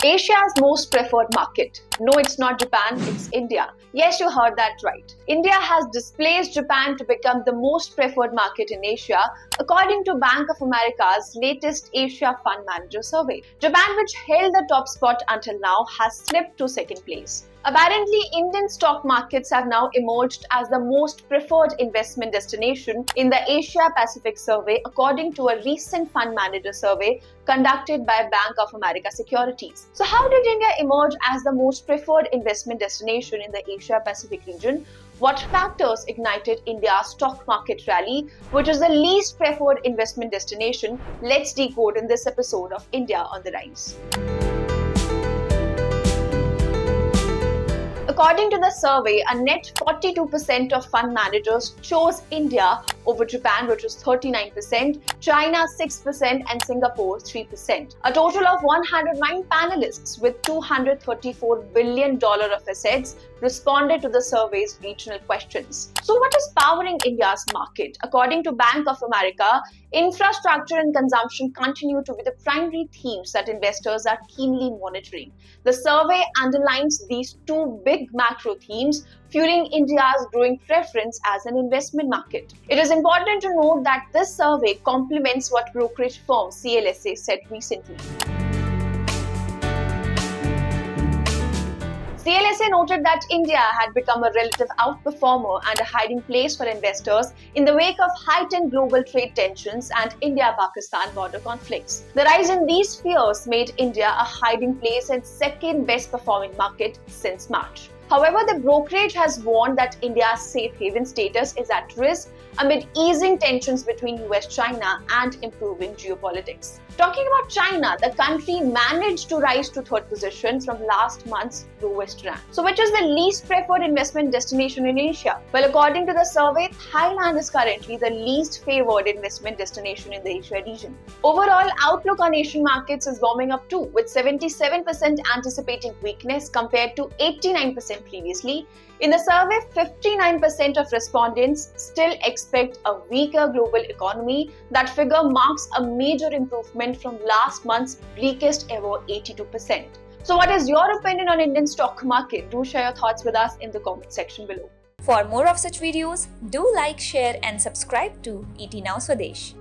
Asia's most preferred market. No, it's not Japan, it's India. Yes, you heard that right. India has displaced Japan to become the most preferred market in Asia, according to Bank of America's latest Asia Fund Manager survey. Japan, which held the top spot until now, has slipped to second place. Apparently, Indian stock markets have now emerged as the most preferred investment destination in the Asia Pacific survey, according to a recent fund manager survey conducted by Bank of America Securities. So, how did India emerge as the most preferred investment destination in the Asia Pacific region? What factors ignited India's stock market rally, which is the least preferred investment destination? Let's decode in this episode of India on the Rise. According to the survey, a net 42% of fund managers chose India over Japan, which was 39%, China 6%, and Singapore 3%. A total of 109 panelists with $234 billion of assets responded to the survey's regional questions. So what is powering India's market? According to Bank of America, infrastructure and consumption continue to be the primary themes that investors are keenly monitoring. The survey underlines these two big macro themes, fueling India's growing preference as an investment market. It is important to note that this survey complements what brokerage firm CLSA said recently. CLSA noted that India had become a relative outperformer and a hiding place for investors in the wake of heightened global trade tensions and India-Pakistan border conflicts. The rise in these fears made India a hiding place and second best performing market since March. However, the brokerage has warned that India's safe haven status is at risk amid easing tensions between US-China and improving geopolitics. Talking about China, the country managed to rise to third position from last month's lowest rank. So which is the least preferred investment destination in Asia? Well, according to the survey, Thailand is currently the least favored investment destination in the Asia region. Overall, outlook on Asian markets is warming up too, with 77% anticipating weakness compared to 89% previously. In the survey, 59% of respondents still expect a weaker global economy. That figure marks a major improvement from last month's bleakest ever 82%. So what is your opinion on Indian stock market? Do share your thoughts with us in the comment section below. For more of such videos, do like, share and subscribe to ET Now Swadesh.